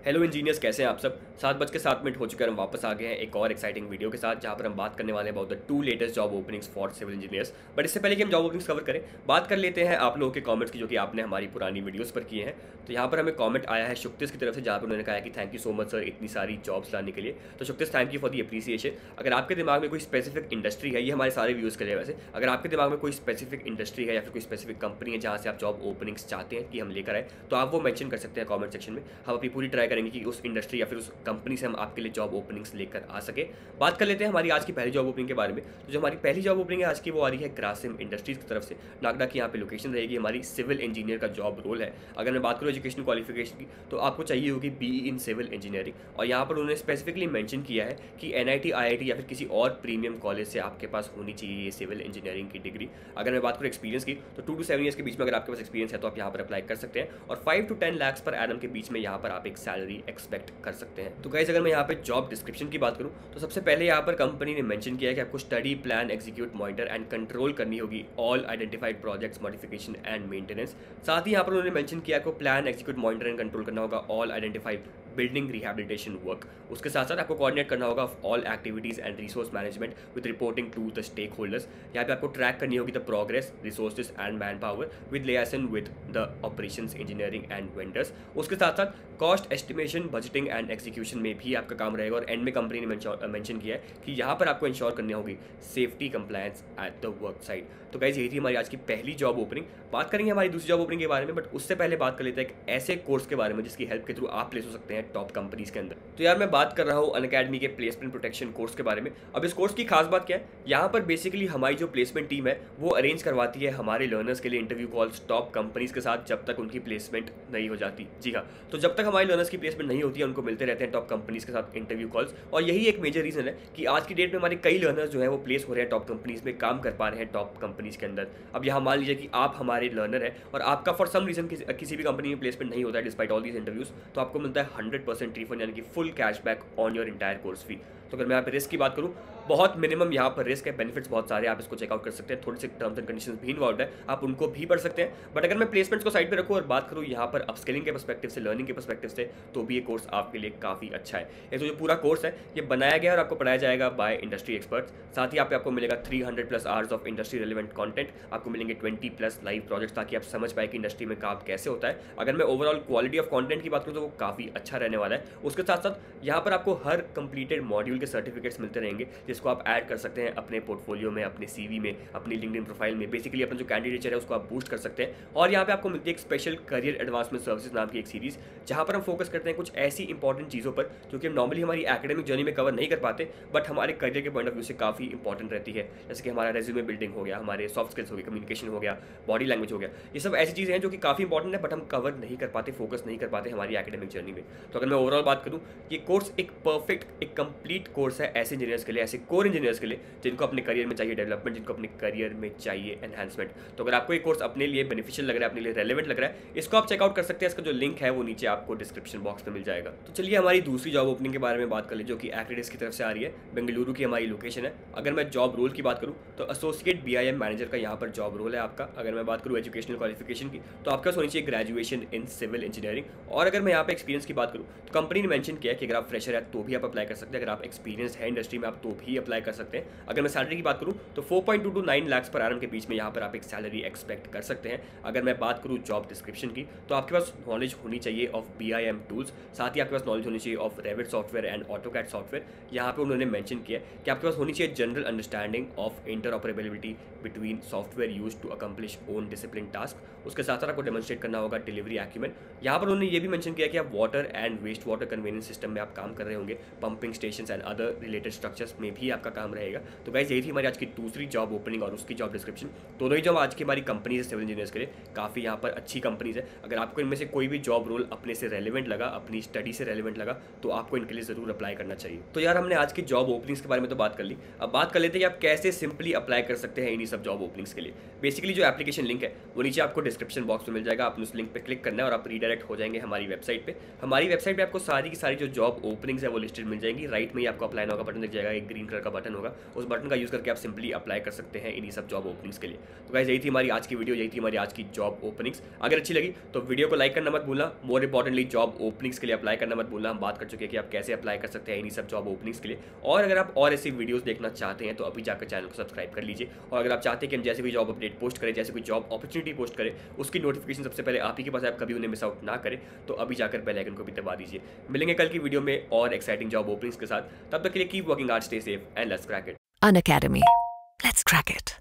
Hello engineers, कैसे हैं आप सब। 7:07 हो चुके हैं, हम वापस आ गए हैं एक और एक्साइटिंग वीडियो के साथ, जहां पर हम बात करने वाले हैं about the 2 latest job openings for civil engineers. But इससे पहले कि हम जॉब ओपनिंग्स कवर करें, बात कर लेते हैं आप लोगों के कमेंट्स की, जो कि आपने हमारी पुरानी वीडियोस पर किए हैं। तो यहाँ पर हमें कमेंट आया है शुक्तिस की तरफ से, जहाँ पर उन्होंने कहा है कि thank you so much sir इतनी सारी जॉब्स लाने के लिए। तो शुक्तिस, thank you for the appreciation. अगर आपके दिमाग में कोई स्पेसिफिक इंडस्ट्री है, ये हमारे सारे व्यूज़ के लिए वैसे, अगर आपके दिमाग में कोई स्पेसिफिक इंडस्ट्री है या फिर कोई स्पेसिफिक कंपनी है जहाँ से आप जॉब ओपनिंग्स चाहते हैं कि हम लेकर आए, तो आप वो मेंशन कर सकते हैं कमेंट सेक्शन में। हम अपनी पूरी ट्राई करेंगे कि उस इंडस्ट्री या फिर उस कंपनी से हम आपके लिए जॉब ओपनिंग्स लेकर आ सके। बात कर लेते हैं हमारी आज की पहली जॉब ओपनिंग के बारे में। तो जो हमारी पहली जॉब ओपनिंग है आज की, वो आ रही है ग्रासिम इंडस्ट्रीज की तरफ से। नागदा की यहाँ पे लोकेशन रहेगी, हमारी सिविल इंजीनियर का जॉब रोल है। अगर मैं बात करूँ एजुकेशन क्वालिफिकेशन की, तो आपको चाहिए होगी बीई इन सिविल इंजीनियरिंग। और यहाँ पर उन्होंने स्पेसिफिकली मेंशन किया है कि एनआईटी, आईआईटी या फिर किसी और प्रीमियम कॉलेज से आपके पास होनी चाहिए ये सिविल इंजीनियरिंग की डिग्री। अगर मैं बात करूँ एक्सपीरियंस की, तो 2 to 7 ईयर्स के बीच में अगर आपके पास एक्सपीरियंस है तो आप यहाँ पर अप्लाई कर सकते हैं। और 5 to 10 लाख पर एनम के बीच में यहाँ पर आप एक सैलरी एक्सपेक्ट कर सकते हैं। तो गाइस, अगर मैं यहाँ पे जॉब डिस्क्रिप्शन की बात करूँ, तो सबसे पहले यहाँ पर कंपनी ने मेंशन किया है कि आपको study, plan, execute, monitor and control करनी होगी all identified projects, modification and maintenance. साथ ही यहाँ पर उन्होंने मेंशन किया आपको plan, execute, monitor and control करना होगा all identified building rehabilitation work. उसके साथ साथ आपको कोऑर्डिनेट करना होगा all activities and resource management with reporting to the stakeholders. यहाँ पे आपको ट्रैक करनी होगी the progress, resources and manpower with लियासन with the operations, engineering and vendors. उसके साथ साथ cost estimation, budgeting and execution में भी आपका काम रहेगा। और एंड में कंपनी ने मेंशन किया है कि यहाँ पर आपको इंश्योर करनी होगी safety compliance at the work site. तो गाइस, यही थी हमारी आज की पहली जॉब ओपनिंग। बात करेंगे हमारी दूसरी जॉब ओपनिंग के बारे में, बट उससे पहले बात कर लेते हैं एक ऐसे कोर्स के बारे में जिसकी हेल्प के थ्रू आप प्लेस हो सकते हैं टॉप कंपनीज के अंदर। तो यार, मैं बात कर रहा हूँ अनअकैडमी के प्लेसमेंट प्रोटेक्शन कोर्स के बारे में। अब इस कोर्स की खास बात क्या है, यहाँ पर बेसिकली हमारी जो प्लेसमेंट टीम है वो अरेंज करवाती है हमारे लर्नर्स के लिए इंटरव्यू कॉल्स टॉप कंपनीज के साथ, जब तक उनकी प्लेसमेंट नहीं हो जाती। जी हाँ, तो जब तक हमारे लर्नर्स की प्लेसमेंट नहीं होती है, उनको मिलते रहते हैं टॉप कंपनीज के साथ इंटरव्यू कॉल्स। और यही एक मेजर रीजन है कि आज की डेट में हमारे कई लर्नर्स जो है वो प्लेस हो रहे हैं टॉप कंपनीज में, काम कर पा रहे हैं टॉप कंपनीज के अंदर। अब यहाँ मान लीजिए कि आप हमारे लर्नर है और आपका फॉर सम रीजन किसी भी कंपनी में प्लेसमेंट नहीं होता है डिस्पाइट ऑल दीज इंटरव्यूज, तो आपको मिलता है 100% रिफंड, यानी कि full cashback on your entire course fee. तो अगर मैं यहाँ पे रिस्क की बात करूँ, बहुत मिनिमम यहाँ पर रिस्क है, बेनिफिट्स बहुत सारे, आप इसको चेकआउट कर सकते हैं। थोड़ी सी टर्म्स एंड कंडीशंस भी इन्वॉल्व है, आप उनको भी पढ़ सकते हैं। बट अगर मैं प्लेसमेंट्स को साइड पे रखूँ और बात करूँ यहाँ पर अपस्किलिंग के पर्सपेक्टिव से, लर्निंग के पर्सपेक्टिव से, तो भी ये कोर्स आपके लिए काफ़ी अच्छा है। ये तो जो पूरा कोर्स है ये बनाया गया और आपको पढ़ाया जाएगा बाय इंडस्ट्री एक्सपर्ट्स। साथ ही आपको मिलेगा 300+ hours of industry relevant content, आपको मिलेंगे 20+ लाइव प्रोजेक्ट्स, ताकि आप समझ पाए कि इंडस्ट्री में काम कैसे होता है। अगर मैं ओवरऑल क्वालिटी ऑफ कंटेंट की बात करूँ तो वो काफ़ी अच्छा रहने वाला है। उसके साथ साथ यहाँ पर आपको हर कंप्लीटेड मॉड्यूल के सर्टिफिकेट्स मिलते रहेंगे, जिसको आप ऐड कर सकते हैं अपने पोर्टफोलियो में, अपने सीवी में, अपनी लिंक्डइन प्रोफाइल में। बेसिकली अपना जो कैंडिडेचर है उसको आप बूस्ट कर सकते हैं। और यहाँ पे आपको मिलती है एक स्पेशल करियर एडवांसमेंट सर्विसेज नाम की एक सीरीज, जहाँ पर हम फोकस करते हैं कुछ ऐसी इंपॉर्टेंट चीज़ों पर जो कि हम नॉर्मली हमारी एकेडमिक जर्नी में कवर नहीं कर पाते, बट हमारे करियर के पॉइंट ऑफ व्यू से काफ़ी इंपॉर्टेंट रहती है। जैसे कि हमारा रेज्यूमे बिल्डिंग हो गया, हमारे सॉफ्ट स्किल्स हो गए, कम्युनिकेशन हो गया, बॉडी लैंग्वेज हो गया। ये सब ऐसी चीज़ें हैं जो कि काफ़ी इंपॉर्टेंट है, बट हम कवर नहीं कर पाते, फोकस नहीं कर पाते हमारी एकेडमिक जर्नी में। तो अगर मैं ओवरऑल बात करूँ, ये कोर्स एक परफेक्ट, एक कंप्लीट कोर्स है ऐसे इंजीनियर्स के लिए, ऐसे कोर इंजीनियर्स के लिए जिनको अपने करियर में चाहिए डेवलपमेंट, जिनको अपने करियर में चाहिए एनहांसमेंट। तो अगर आपको ये कोर्स अपने लिए बेनिफिशियल लग रहा है, अपने लिए रेलेवेंट लग रहा है, इसको आप चेकआउट कर सकते हैं। इसका जो लिंक है वो नीचे आपको डिस्क्रिप्शन बॉक्स में मिल जाएगा। तो चलिए हमारी दूसरी जॉब ओपनिंग के बारे में बात कर ली, जो कि एक्रेडिस की तरफ से आ रही है। बेंगलुरु की हमारी लोकेशन है। अगर मैं जॉब रोल की बात करूँ तो एसोसिएट बीआईएम मैनेजर का यहाँ पर जॉब रोल है आपका। अगर मैं बात करूँ एजुकेशनल क्वालिफिकेशन की, तो आपके पास होनी चाहिए ग्रेजुएशन इन सिविल इंजीनियरिंग। और अगर मैं यहाँ पे एक्सपीरियंस की बात करूँ तो कंपनी ने मेंशन किया है कि अगर आप फ्रेशर है तो भी आप अप्लाई कर सकते हैं, अगर आप एक्सपीरियंस है इंडस्ट्री में आप तो भी अप्लाई कर सकते हैं। अगर मैं सैलरी की बात करूँ तो 4.2 to 9 लाख पर एनम के बीच में यहाँ पर आप एक सैलरी एक्सपेक्ट कर सकते हैं। अगर मैं बात करूँ जॉब डिस्क्रिप्शन की, तो आपके पास नॉलेज होनी चाहिए ऑफ बीआईएम टूल्स, साथ ही आपके पास नॉलेज होनी चाहिए of Revit software and AutoCAD software. यहाँ पे उन्होंने मेंशन किया कि आपके पास होनी चाहिए general understanding of interoperability between software use to accomplish own discipline task. उसके साथ साथ आपको डेमोन्स्ट्रेट करना होगा डिलीवरी एक्यूमेंट। यहाँ पर उन्होंने ये भी मेंशन किया कि आप water and waste water convenience system में आप काम कर रहे होंगे, pumping station and other related structures में भी आपका काम रहेगा। तो गाइस, यही थी हमारी आज की दूसरी जॉब ओपनिंग और उसकी जॉब डिस्क्रिप्शन। दोनों ही जॉब आज की हमारी कंपनीज है सिविल इंजीनियर्स के लिए, काफ़ी यहाँ पर अच्छी कंपनीज है। अगर आपको इनमें से कोई भी जॉब रोल अपने से रेलिवेंट लगा, अपनी स्टडी से रेलिवेंट लगा, तो आपको इनके लिए ज़रूर अप्लाई करना चाहिए। तो यार, हमने आज की जॉब ओपनिंग्स के बारे में तो बात कर ली, अब बात कर लेते हैं कि आप कैसे सिंपली अप्लाई कर सकते हैं इन्हीं सब जॉब ओपनिंग्स के लिए। बेसिकली जो एप्लीकेशन लिंक है वो नीचे आपको डिस्क्रिप्शन बॉक्स में मिल जाएगा। आपने उस लिंक पे क्लिक करना है और आप रीडायरेक्ट हो जाएंगे हमारी वेबसाइट पे। हमारी वेबसाइट पे आपको सारी की सारी जो जॉब ओपनिंग्स है वो लिस्टेड मिल जाएंगी। राइट में ही आपको अप्लाई नाउ का बटन दिख जाएगा, एक ग्रीन कलर का बटन होगा, उस बटन का यूज़ करके आप सिंपली अप्लाई कर सकते हैं इन्हीं सब जॉब ओपनिंग्स के लिए। तो गाइस यही थी हमारी आज की वीडियो, यही थी हमारी आज की जॉब ओपनिंग्स। अगर अच्छी लगी तो वीडियो को लाइक करना मत भूलना, मोर इंपॉर्टेंटली जॉब ओपनिंग्स के लिए अप्लाई करना मत भूलना। हम बात कर चुके हैं कि आप कैसे अप्लाई कर सकते हैं इन्हीं सब जॉब ओपनिंग्स के लिए। और अगर आप और ऐसी वीडियोस देखना चाहते हैं तो अभी जाकर चैनल को सब्सक्राइब कर लीजिए। और अगर आप चाहते हैं कि हम जैसे भी जॉब अपडेट पोस्ट करें, जैसे कोई जॉब अपॉर्चुनिटी पोस्ट करें, उसकी नोटिफिकेशन सबसे पहले आप ही के पास है, आप कभी उन्हें मिस आउट ना करें, तो अभी जाकर बेल आइकन को भी दबा दीजिए। मिलेंगे कल की वीडियो में और एक्साइटिंग जॉब ओपनिंग्स के साथ। तब तक के लिए keep working hard, stay safe and let's crack it. An Academy. Let's crack it.